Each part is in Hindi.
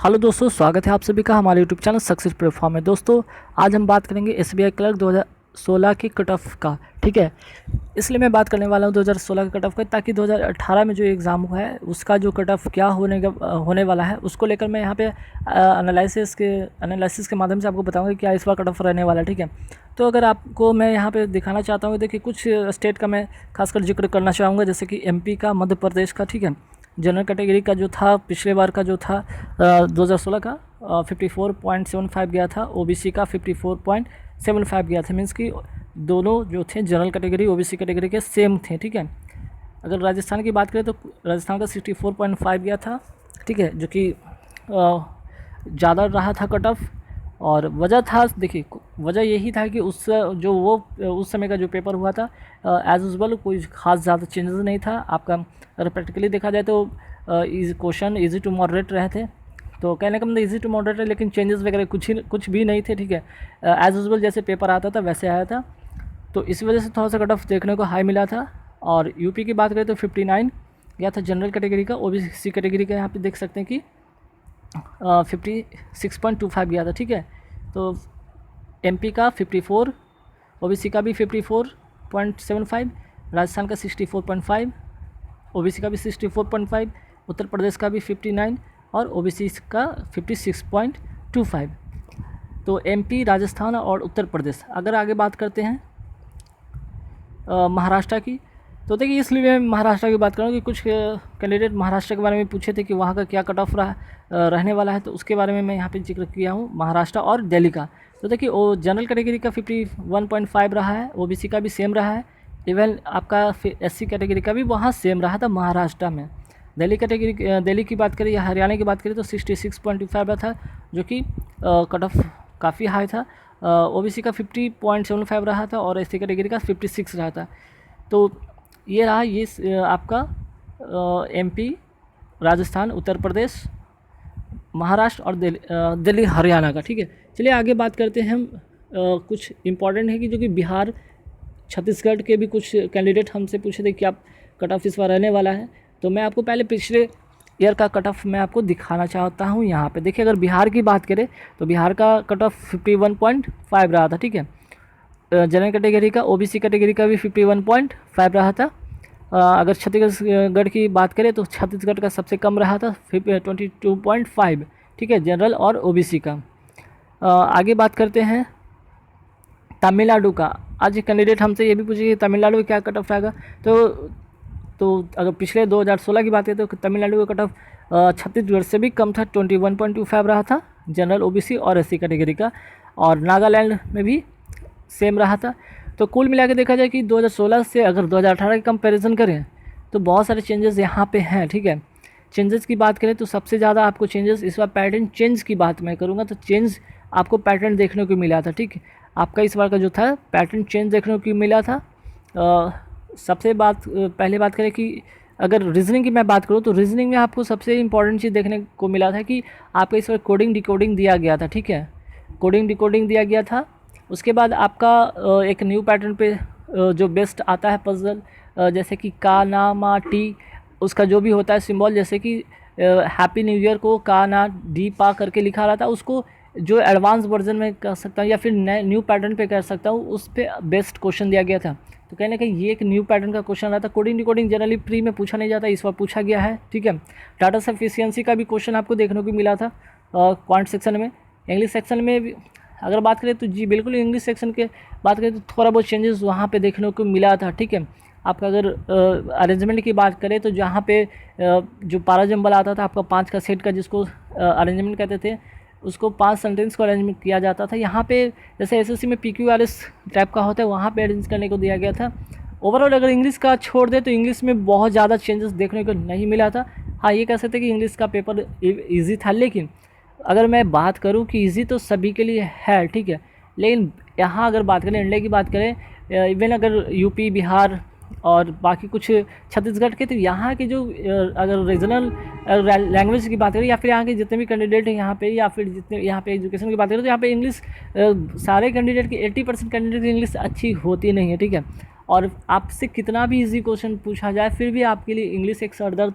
हेलो दोस्तों, स्वागत है आप सभी का हमारे यूट्यूब चैनल सक्सेस प्लेटफॉर्म में। दोस्तों आज हम बात करेंगे एसबीआई क्लर्क 2016 की कट ऑफ का। ठीक है, इसलिए मैं बात करने वाला हूँ 2016 के कट ऑफ का, ताकि 2018 में जो एग्ज़ाम हुआ है उसका जो कट ऑफ क्या होने वाला है उसको लेकर मैं यहाँ पे एनालिसिस के माध्यम से आपको बताऊँगा कि क्या इस बार कट ऑफ रहने वाला है। ठीक है, तो अगर आपको मैं यहाँ पे दिखाना चाहता हूँ, देखिए कुछ स्टेट का मैं खासकर जिक्र करना चाहूँगा, जैसे कि एमपी का, मध्य प्रदेश का। ठीक है, जनरल कैटेगरी का जो था पिछले बार का जो था 2016 का 54.75 गया था, ओबीसी का 54.75 गया था। मीन्स कि दोनों जो थे जनरल कैटेगरी ओबीसी कैटेगरी के सेम थे। ठीक है, अगर राजस्थान की बात करें तो राजस्थान का 64.5 गया था। ठीक है, जो कि ज़्यादा रहा था कट ऑफ। और वजह था, देखिए वजह यही था कि उस समय का जो पेपर हुआ था एज यूजुअल कोई ख़ास ज़्यादा चेंजेस नहीं था आपका। अगर प्रैक्टिकली देखा जाए तो क्वेश्चन इजी टू मॉडरेट रहे थे, तो कहने का मतलब इजी टू मॉडरेट है, लेकिन चेंजेस वगैरह कुछ भी नहीं थे। ठीक है, एज यूजुअल जैसे पेपर आता था वैसे आया था, तो इस वजह से थोड़ा सा कट ऑफ देखने को हाई मिला था। और यूपी की बात करें तो 59 गया था जनरल कैटेगरी का, ओबीसी कैटेगरी का यहाँ पे देख सकते हैं कि 56.25 गया था। ठीक है, तो एमपी का 54, ओबीसी का भी 54.75, राजस्थान का 64.5, ओबीसी का भी 64.5, उत्तर प्रदेश का भी 59 और ओबीसी का 56.25। तो एमपी, राजस्थान और उत्तर प्रदेश। अगर आगे बात करते हैं महाराष्ट्र की, तो देखिए इसलिए मैं महाराष्ट्र की बात करूँ कि कुछ कैंडिडेट महाराष्ट्र के बारे में पूछे थे कि वहाँ का क्या कट ऑफ रहने वाला है, तो उसके बारे में मैं यहाँ पे जिक्र किया हूँ, महाराष्ट्र और दिल्ली का। तो देखिए वो जनरल कैटेगरी का 51.5 रहा है, ओबीसी का भी सेम रहा है, इवन आपका एससी कैटेगरी का भी वहाँ सेम रहा था महाराष्ट्र में। दिल्ली की बात करें या हरियाणा की बात करें तो 66.25 रहा था, जो कि कट ऑफ काफ़ी हाई था। ओबीसी का 50.75 रहा था और एससी कैटेगरी का 56 रहा था। तो ये रहा ये आपका एमपी, राजस्थान, उत्तर प्रदेश, महाराष्ट्र और दिल्ली हरियाणा का। ठीक है, चलिए आगे बात करते हैं हम। कुछ इम्पॉर्टेंट है कि जो कि बिहार, छत्तीसगढ़ के भी कुछ कैंडिडेट हमसे पूछे थे कि आप कट ऑफ इस बार रहने वाला है, तो मैं आपको पहले पिछले ईयर का कट ऑफ मैं आपको दिखाना चाहता हूँ। यहाँ पे देखिए, अगर बिहार की बात करें तो बिहार का कट ऑफ 51.5 रहा था। ठीक है, जनरल कैटेगरी का, ओबीसी कैटेगरी का भी 51.5 रहा था। अगर छत्तीसगढ़ की बात करें तो छत्तीसगढ़ का सबसे कम रहा था 22.5। ठीक है, जनरल और ओबीसी का। आगे बात करते हैं तमिलनाडु का। आज कैंडिडेट हमसे ये भी पूछे कि तमिलनाडु में क्या कट ऑफ रहेगा, तो अगर पिछले 2016 की बात करें तो तमिलनाडु का कट ऑफ छत्तीसगढ़ से भी कम था, 21.25 रहा था जनरल, ओबीसी और एससी कैटेगरी का। और नागालैंड में भी सेम रहा था। तो कुल मिला के देखा जाए कि 2016 से अगर 2018 की कंपैरिजन करें तो बहुत सारे चेंजेस यहाँ पे हैं। ठीक है, चेंजेस की बात करें तो सबसे ज़्यादा आपको चेंजेस इस बार पैटर्न चेंज की बात मैं करूँगा, तो चेंज आपको पैटर्न देखने को मिला था। ठीक है, आपका इस बार का जो था पैटर्न चेंज देखने को मिला था। पहले बात करें कि अगर रीजनिंग की मैं बात करूँ तो रीजनिंग में आपको सबसे इंपॉर्टेंट चीज़ देखने को मिला था कि आपका इस बार कोडिंग डिकोडिंग दिया गया था। ठीक है, कोडिंग डिकोडिंग दिया गया था। उसके बाद आपका एक न्यू पैटर्न पे जो बेस्ट आता है पजल, जैसे कि का, ना, मा, टी, उसका जो भी होता है सिंबल, जैसे कि हैप्पी न्यू ईयर को का, ना, डी, पा करके लिखा रहा था, उसको जो एडवांस वर्जन में कर सकता हूँ या फिर न्यू पैटर्न पे कर सकता हूँ, उस पर बेस्ट क्वेश्चन दिया गया था। तो कहने का ये एक न्यू पैटर्न का क्वेश्चन रहा था। कोडिंग डिकोडिंग जनरली प्री में पूछा नहीं जाता, इस बार पूछा गया है। ठीक है, डाटा सफिशिएंसी का भी क्वेश्चन आपको देखने को मिला था क्वांट सेक्शन में। इंग्लिश सेक्शन में भी अगर बात करें तो जी बिल्कुल इंग्लिश सेक्शन के बात करें तो थोड़ा बहुत चेंजेस वहाँ पे देखने को मिला था। ठीक है, आपका अगर अरेंजमेंट की बात करें तो जहाँ पे जो पारा जंबल आता था आपका 5 का सेट का, जिसको अरेंजमेंट कहते थे, उसको 5 सेंटेंस को अरेंजमेंट किया जाता था। यहाँ पे जैसे एसएससी में PQRS टाइप का होता है, वहाँ पे अरेंज करने को दिया गया था। ओवरऑल अगर इंग्लिश का छोड़ दे तो इंग्लिश में बहुत ज़्यादा चेंजेस देखने को नहीं मिला था। हाँ, ये कह सकते कि इंग्लिश का पेपर ईजी था, लेकिन अगर मैं बात करूं कि इजी तो सभी के लिए है। ठीक है, लेकिन यहाँ अगर बात करें, इंडिया की बात करें, इवन अगर यूपी, बिहार और बाकी कुछ छत्तीसगढ़ के, तो यहाँ के जो अगर रीजनल लैंग्वेज की बात करें या फिर यहाँ के जितने भी कैंडिडेट हैं यहाँ पे, या फिर जितने यहाँ पे एजुकेशन की बात करें, तो यहाँ पे इंग्लिश सारे कैंडिडेट की 80% कैंडिडेट की इंग्लिश अच्छी होती नहीं है। ठीक है, और आपसे कितना भी इजी क्वेश्चन पूछा जाए फिर भी आपके लिए इंग्लिश एक सरदर्द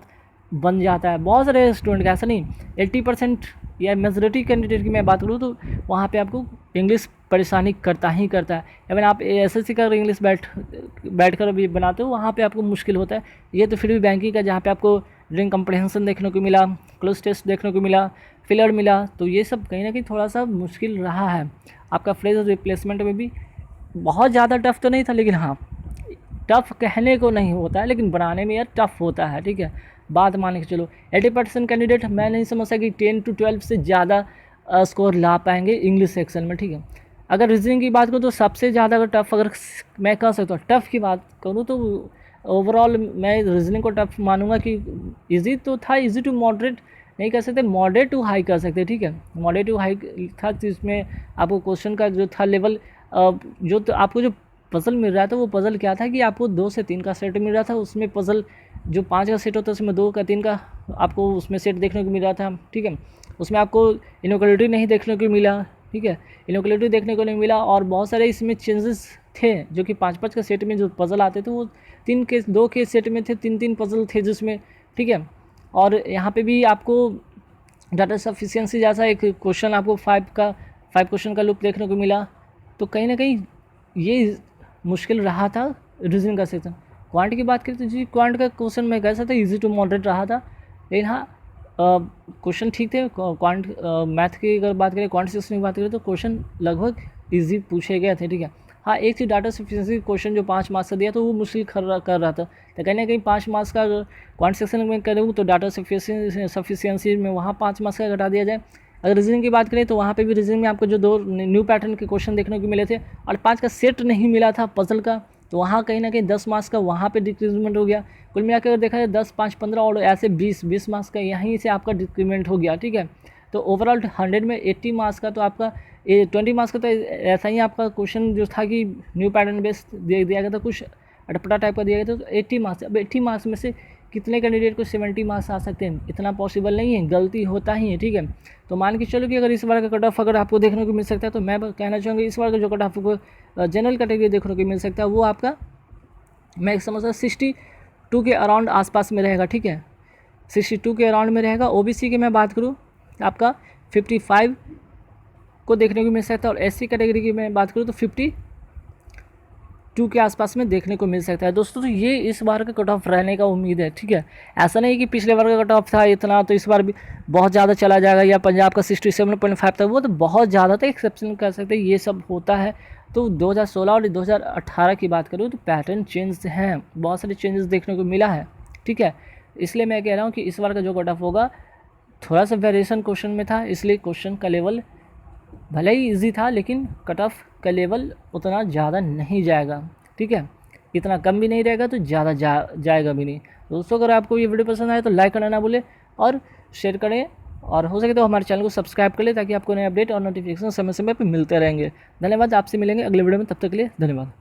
बन जाता है। बहुत सारे स्टूडेंट का, ऐसा नहीं, 80% या मेजॉरिटी कैंडिडेट की मैं बात करूँ तो वहाँ पे आपको इंग्लिश परेशानी करता ही करता है। इवन आप एसएससी का इंग्लिश बैठ कर भी बनाते हो, वहाँ पे आपको मुश्किल होता है। ये तो फिर भी बैंकिंग का, जहाँ पे आपको रीडिंग कम्प्रहेंशन देखने को मिला, क्लोज टेस्ट देखने को मिला, फिलर मिला, तो ये सब कहीं ना कहीं थोड़ा सा मुश्किल रहा है। आपका फ्रेज रिप्लेसमेंट में भी बहुत ज़्यादा टफ तो नहीं था, लेकिन हाँ टफ कहने को नहीं होता है, लेकिन बनाने में यार टफ होता है, ठीक है। बात मान के चलो 80% कैंडिडेट मैं नहीं समझता कि 10 to 12 से ज़्यादा स्कोर ला पाएंगे इंग्लिश सेक्शन में, ठीक है। अगर रीजनिंग की बात करूँ तो सबसे ज़्यादा अगर टफ, अगर मैं कह सकता हूँ टफ़ की बात करूँ तो ओवरऑल मैं रीजनिंग को टफ मानूंगा कि इजी तो था, इजी टू मॉडरेट नहीं कर सकते, मॉडरेट टू हाई कर सकते, ठीक है। मॉडरेट टू हाई था जिसमें आपको क्वेश्चन का जो था लेवल, जो तो आपको जो पज़ल मिल रहा था वो पज़ल क्या था कि आपको 2 से 3 का सेट मिल रहा था। उसमें पज़ल जो 5 का सेट होता है उसमें 2 का 3 का आपको उसमें सेट देखने को मिल रहा था, ठीक है। उसमें आपको इनइक्वालिटी नहीं देखने को मिला, ठीक है, इनइक्वालिटी देखने को नहीं मिला। और बहुत सारे इसमें चेंजेस थे जो कि 5-5 का सेट में जो पज़ल आते थे वो 2 के सेट में थे, 3-3 पज़ल थे जिसमें, ठीक है। और यहाँ पे भी आपको डाटा सफिशिएंसी जैसा एक क्वेश्चन आपको 5 क्वेश्चन का लूप देखने को मिला। तो कहीं ना कहीं ये मुश्किल रहा था रीजनिंग का सेक्शन। क्वांट की बात करें तो जी क्वांट का क्वेश्चन मैं कह सकता इजी टू मॉडरेट रहा था, लेकिन हाँ क्वेश्चन ठीक थे। क्वांट मैथ की अगर बात करें, क्वांट सेक्शन की बात करें तो क्वेश्चन लगभग इजी पूछे गए थे, ठीक है। हाँ एक चीज़ डाटा सफिशिएंसी क्वेश्चन जो 5 मार्क्स का दिया तो वो मुश्किल कर रहा था, तो कहीं ना कहीं 5 मार्क्स का क्वांट सेक्शन में करूँ तो डाटा सफिशिएंसी में वहाँ 5 मार्क्स का घटा दिया जाए। अगर रीजनिंग की बात करें तो वहाँ पे भी रीजनिंग में आपको जो 2 न्यू पैटर्न के क्वेश्चन देखने को मिले थे और 5 का सेट नहीं मिला था पजल का, तो वहाँ कहीं ना कहीं 10 मार्क्स का वहाँ पे डिक्रीजमेंट हो गया। कुल मिलाकर अगर देखा जाए 10, 5, 15 और ऐसे 20 मार्क्स का यहीं से आपका डिक्रीमेंट हो गया, ठीक है। तो ओवरऑल 100 में 80 मार्क्स का तो आपका 20 मार्क्स का तो ऐसा ही आपका क्वेश्चन जो था कि न्यू पैटर्न बेस्ड दे दिया गया था, कुछ अटपटा टाइप का दिया गया था। तो 80 मार्क्स, अब 80 मार्क्स में से कितने कैंडिडेट को 70 मार्क्स आ सकते हैं, इतना पॉसिबल नहीं है, गलती होता ही है, ठीक है। तो मान के चलो कि अगर इस बार का कट ऑफ अगर आपको देखने को मिल सकता है तो मैं कहना चाहूँगा इस बार का जो कट ऑफ को जनरल कैटेगरी देखने को मिल सकता है वो आपका मैं समझता 62 के अराउंड आसपास में रहेगा, ठीक है। 62 के अराउंड में रहेगा। ओबीसी की मैं बात करूँ आपका 55 को देखने को मिल सकता है और एससी कैटेगरी की मैं बात करूँ तो 52 के आसपास में देखने को मिल सकता है दोस्तों। तो ये इस बार का कट ऑफ रहने का उम्मीद है, ठीक है। ऐसा नहीं कि पिछले बार का कट ऑफ था इतना तो इस बार भी बहुत ज़्यादा चला जाएगा, या पंजाब का 67.5 था वो तो बहुत ज़्यादा था, एक्सेप्शन कर सकते हैं, ये सब होता है। तो 2016 और 2018 की बात करूँ तो पैटर्न चेंज हैं, बहुत सारे चेंजेस देखने को मिला है, ठीक है। इसलिए मैं कह रहा हूँ कि इस बार का जो कट ऑफ होगा थोड़ा सा वेरिएशन क्वेश्चन में था, इसलिए क्वेश्चन का लेवल भले ही इजी था लेकिन कट ऑफ का लेवल उतना ज़्यादा नहीं जाएगा, ठीक है। इतना कम भी नहीं रहेगा तो ज़्यादा जाएगा भी नहीं। दोस्तों अगर आपको ये वीडियो पसंद आए तो लाइक करना ना भूलें और शेयर करें, और हो सके तो हमारे चैनल को सब्सक्राइब कर लें ताकि आपको नए अपडेट और नोटिफिकेशन समय समय पर मिलते रहेंगे। धन्यवाद, आपसे मिलेंगे अगले वीडियो में, तब तक के लिए धन्यवाद।